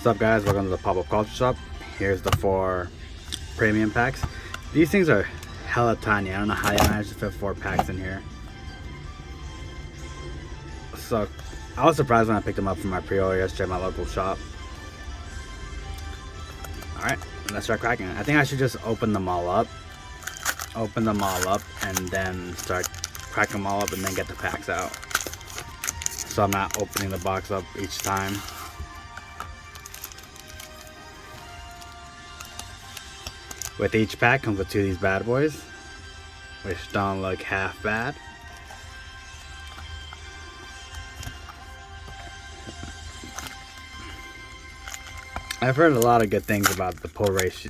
What's up, guys? Welcome to the Pop-Up Culture Shop. Here's the 4 premium packs. These things are hella tiny. I don't know how you managed to fit 4 packs in here. So I was surprised when I picked them up from my pre-order yesterday at my local shop. Alright, let's start cracking it. I think I should just open them all up. And then start cracking them all up and then get the packs out. So I'm not opening the box up each time. With each pack comes with 2 of these bad boys, which don't look half bad. I've heard a lot of good things about the pull ratios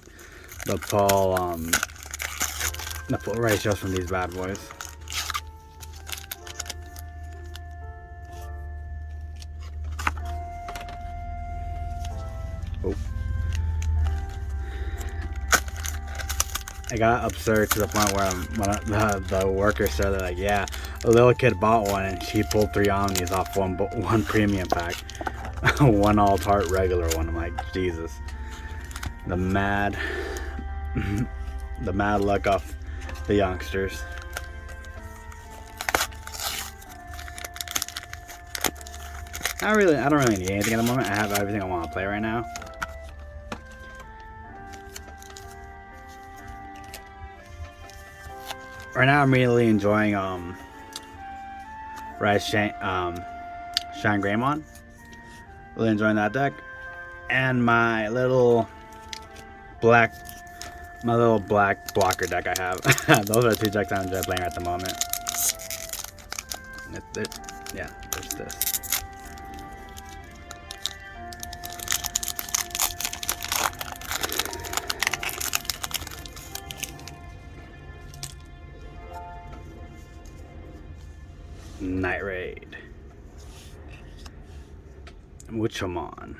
from these bad boys. Oh. I got absurd to the point where the workers said, they're like, yeah, a little kid bought one and she pulled 3 Omnis off one premium pack. One all tart regular one. I'm like, Jesus. The mad luck of the youngsters. I don't really need anything at the moment. I have everything I want to play right now. Right now I'm really enjoying Shine Greymon. Really enjoying that deck. And my little black blocker deck I have. Those are the 2 decks I'm enjoying playing at the moment. Yeah, there's this. Night Raid, Witchamon,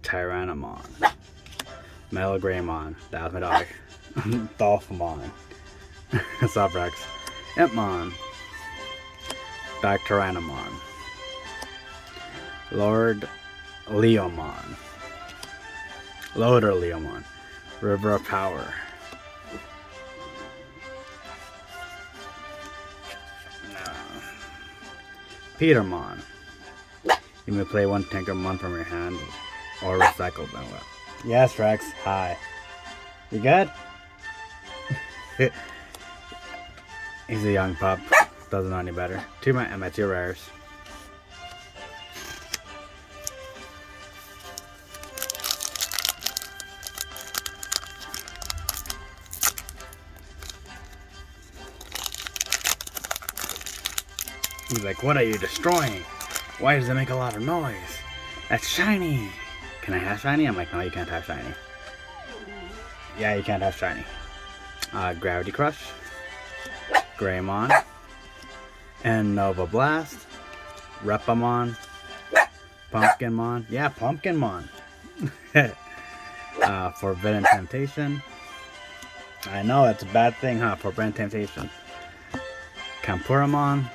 Tyrannomon, Metal Greymon, that was my dog, Dolphamon, what's up, Rex, Impmon, Dark Tyrannomon, Loader Leomon, River of Power, Petermon. You may play 1 Tinkermon from your hand or recycle them. Yes, Rex. Hi. You good? He's a young pup. Doesn't know any better. 2 my 2 rares. He's like, what are you destroying? Why does it make a lot of noise? That's shiny. Can I have shiny? I'm like, no, you can't have shiny. Yeah, you can't have shiny. Gravity Crush, Greymon, and Nova Blast, Repamon, Pumpkinmon. Yeah, Pumpkinmon. Forbidden Temptation. I know, it's a bad thing, huh? Forbidden Temptation. Campuramon.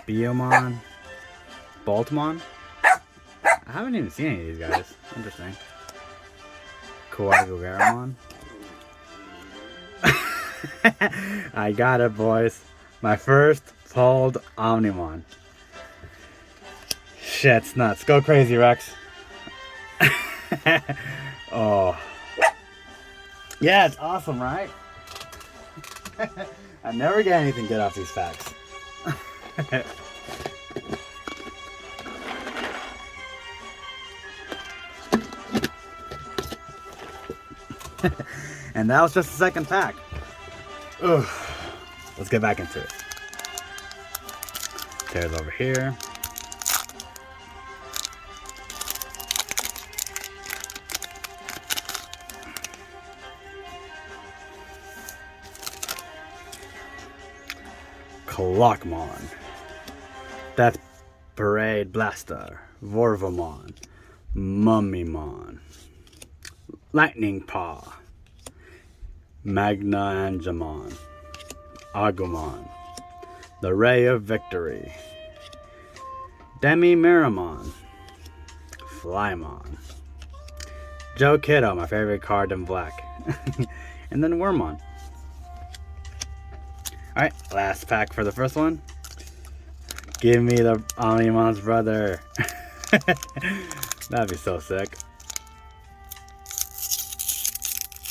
Biomon, Boltmon. I haven't even seen any of these guys. Interesting. Coagugaramon. I got it, boys. My first pulled Omnimon. Shit's nuts. Go crazy, Rex. Oh. Yeah, it's awesome, right? I never get anything good off these packs. And that was just the second pack. Ugh. Let's get back into it. Tears over here. Clockmon. Death Parade Blaster, Vorvamon, Mummymon, Lightning Paw, Magna Angemon, Agumon, The Ray of Victory, Demi Miramon, Flymon. Joe Kiddo, my favorite card in black. And then Wormmon. Alright, last pack for the first one. Give me the Omnimon's brother. That'd be so sick.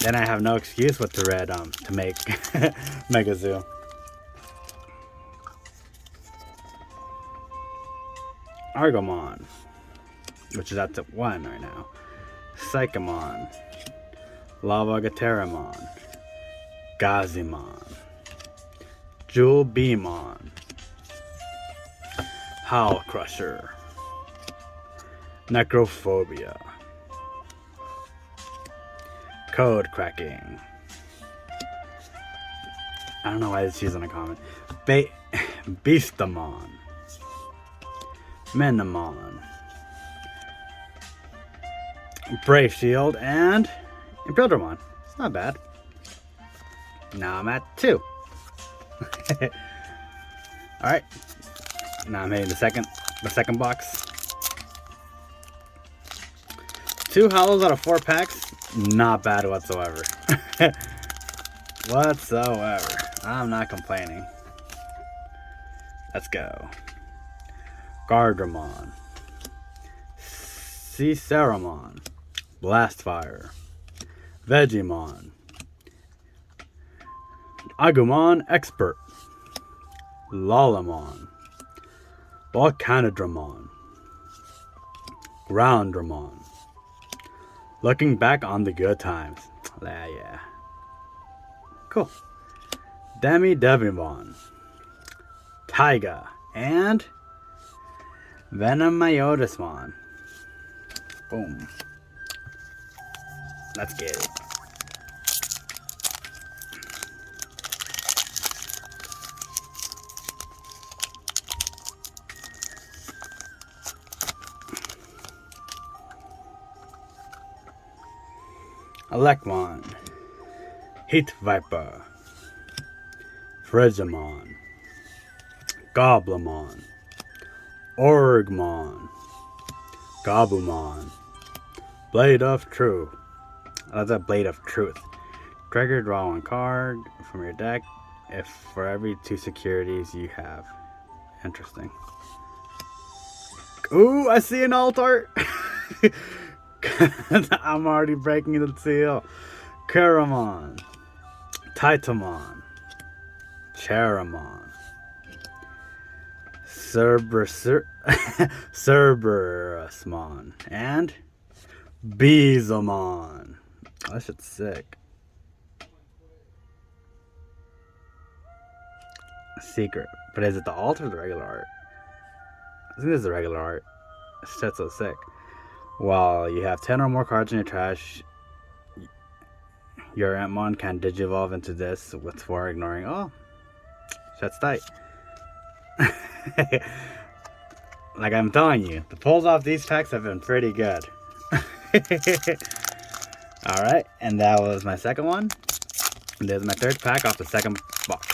Then I have no excuse but to red to make Mega Zoo. Argomon, which is at 1 right now. Psychomon, Lavagateramon, Gazimon, Jewel Beamon, Howl Crusher, Necrophobia, Code Cracking. I don't know why it's using a comment. Beastamon, Menamon, Brave Shield, and Impildramon. It's not bad. Now I'm at 2. Alright. Now I'm hitting the second box. 2 hollows out of 4 packs. Not bad whatsoever. Whatsoever. I'm not complaining. Let's go. Gardramon, Ciceramon, Blastfire, Vegemon, Agumon Expert, Lalamon, Volcanodramon, Groundramon. Looking back on the good times. Yeah. Cool. Devimon, Taiga, and Venomyotismon. Boom. Let's get it. Elecmon, Heat Viper, Frigimon, Goblimon, Orgmon, Gabumon, Blade of Truth. That's a Blade of Truth. Trigger, draw 1 card from your deck if for every 2 securities you have. Interesting. Ooh, I see an alt art. I'm already breaking the seal. Kuramon, Titamon, Charamon, Cerberusmon, and Beezamon. Oh, that shit's sick. Secret. But is it the alt or the regular art? I think this is the regular art. This shit's so sick. While you have 10 or more cards in your trash, your Antmon can digivolve into this with 4 ignoring. Oh, shit's tight. Like I'm telling you, the pulls off these packs have been pretty good. Alright, and that was my second one. And there's my third pack off the second box.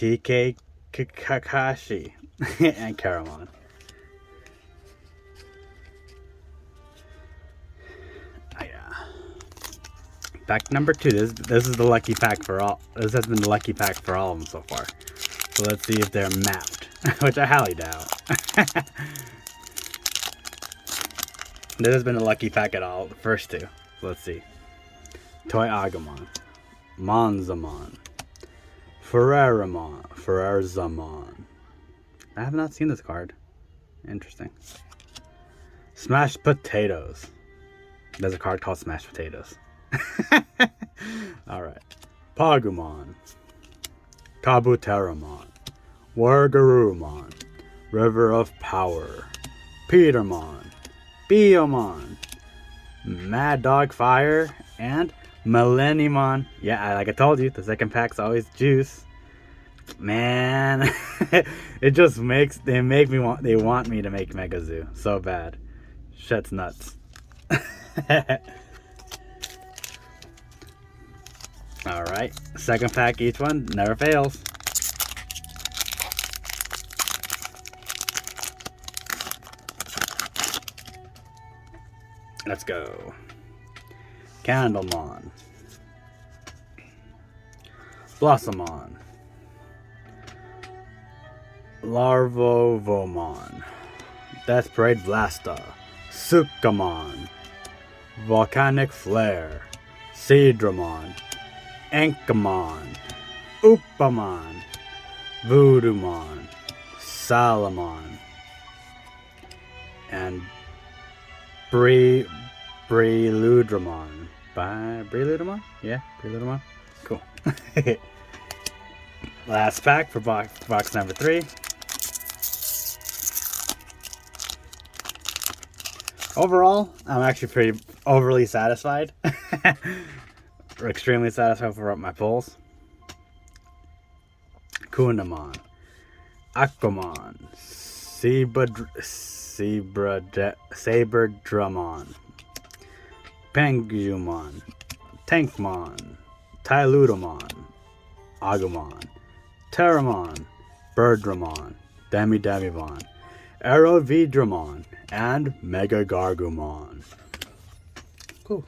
TK Kakashi, and Karamon. Oh, yeah. Pack number 2. This is the lucky pack for all. This has been the lucky pack for all of them so far. So let's see if they're mapped, which I highly doubt. This has been a lucky pack at all. The first 2. So let's see. Toy Agumon, Monzamon, Ferrerzamon. I have not seen this card. Interesting. Smashed Potatoes. There's a card called Smashed Potatoes. Alright. Pagumon, Kabuteramon, Wargarurumon, River of Power, Petermon, Biomon, Mad Dog Fire, and Millenniumon. Yeah, like I told you, the second pack's always juice. Man, it just makes they want me to make Mega Zoo so bad. Shit's nuts. All right, second pack each one, never fails. Let's go. Candlemon, Blossomon, Larvovomon, Death Parade Vlasta, Sukamon, Volcanic Flare, Seadramon, Ankamon, Upamon, Voodooomon, Salamon, and Breludramon. Breludramon? Yeah, Breludramon. Cool. Last pack for box number 3. Overall, I'm actually pretty overly satisfied. Or extremely satisfied for my pulls. Kunamon, Aquamon, Saberdramon, Pangumon, Tankmon, Tyludamon, Agumon, Terramon, Birdramon, Damimon, Aerovedramon, and Mega Gargumon. Cool.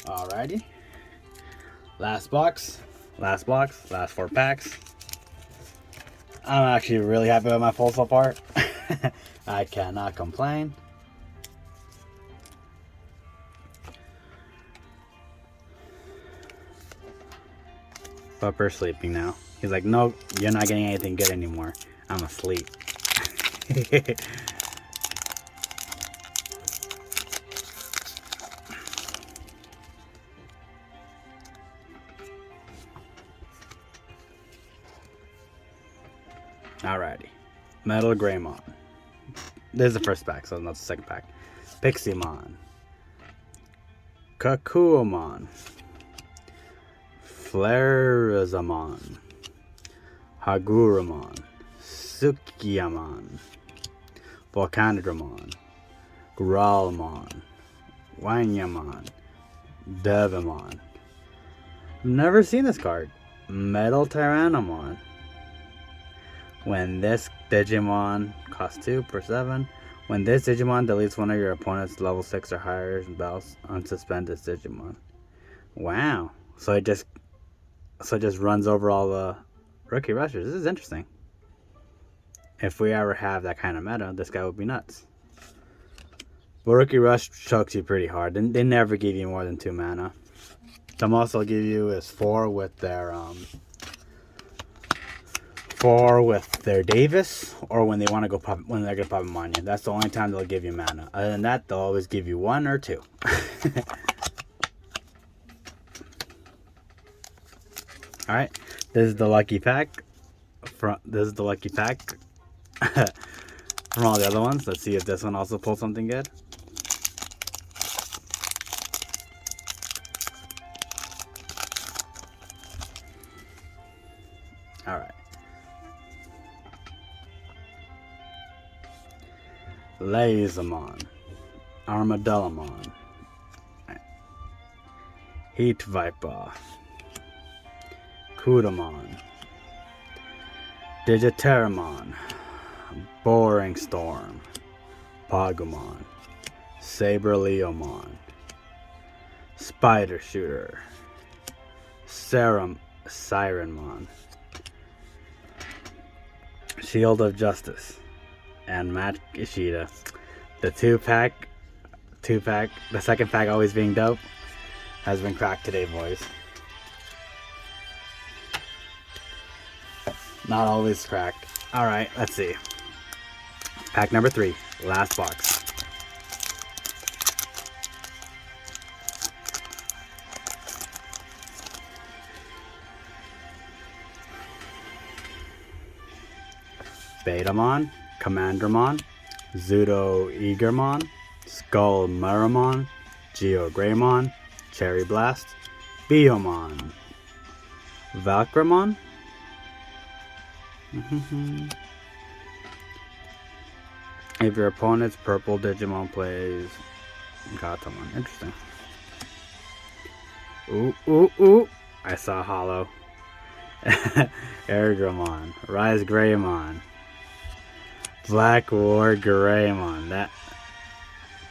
Alrighty. Last box. Last 4 packs. I'm actually really happy with my pull so far. I cannot complain. Pupper's sleeping now. He's like, no, you're not getting anything good anymore. I'm asleep. Alrighty. Metal Greymon. This is the first pack, so not the second pack. Piximon, Kakuomon, Flareazamon, Haguramon, Sukiyamon, Volcanodramon, Growlmon, Wanyamon, Devimon. Never seen this card. Metal Tyrannomon. When this Digimon costs 2 per 7. When this Digimon deletes one of your opponent's level 6 or higher spells, unsuspend this Digimon. Wow. So it just runs over all the rookie rushers. This is interesting. If we ever have that kind of meta, this guy would be nuts. But Rookie Rush chokes you pretty hard. They never give you more than 2 mana. Some also give you is 4 with their Davis, or when they want to go pop, when they're gonna pop them on you. That's the only time they'll give you mana. Other than that, they'll always give you 1 or 2. All right, this is the lucky pack. This is the lucky pack from all the other ones. Let's see if this one also pulls something good. All right. Lazamon, Armadillomon, Heat Viper, Kudamon, Digiteramon, Boring Storm, Pagumon, Saberleomon, Spider Shooter, Sirenmon, Shield of Justice, and Matt Ishida. The the second pack always being dope, has been cracked today, boys. Not always cracked. Alright, let's see. Pack number 3, last box. Betamon, Commandermon, Zudo-Eagermon, Skullmuramon, Geogreymon, Cherry Blast, Biomon, Valkramon. If your opponent's purple Digimon plays Gatomon. Interesting. Ooh. I saw Hollow. Ergramon, Rise Greymon, Black War Greymon. That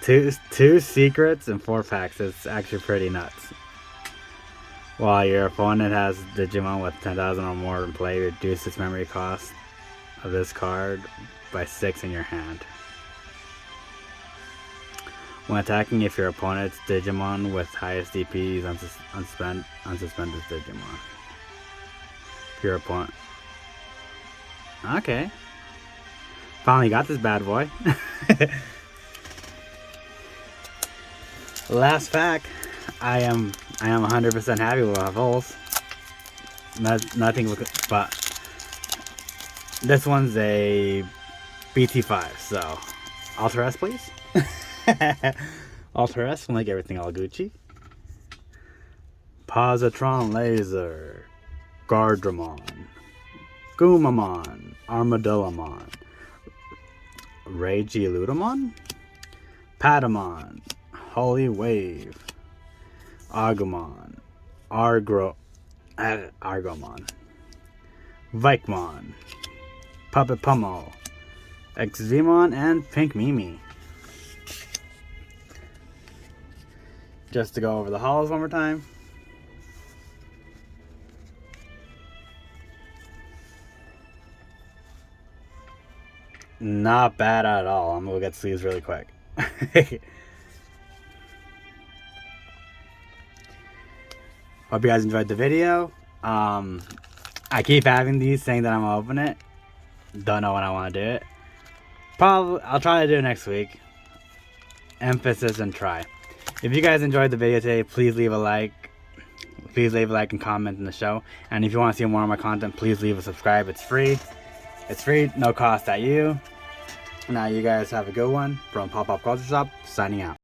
two secrets and 4 packs. It's actually pretty nuts. While your opponent has Digimon with 10,000 or more in play, reduce its memory cost of this card by 6 in your hand. When attacking, if your opponent's Digimon with highest DP is unsuspend this Digimon. If your opponent... Okay. Finally got this bad boy. Last pack. I am 100% happy with my pulls. Nothing but this one's a BT5, so Alter S, please. Alter S will make everything all Gucci. Positron Laser, Gardramon, Gumamon, Armadillomon, Regilutamon, Patamon, Holy Wave, Agumon, Argomon, Vikemon, Puppet Pummel, Xvmon, and Pink Mimi. Just to go over the hollows one more time. Not bad at all. I'm gonna get sleeves really quick. Hope you guys enjoyed the video. I keep having these saying that I'm gonna open it. Don't know when I want to do it. Probably I'll try to do it next week. Emphasis and try. If you guys enjoyed the video today, please leave a like. Please leave a like and comment in the show. And if you want to see more of my content, please leave a subscribe. It's free. It's free, no cost at you. Now you guys have a good one. From Pop Up Culture Shop, signing out.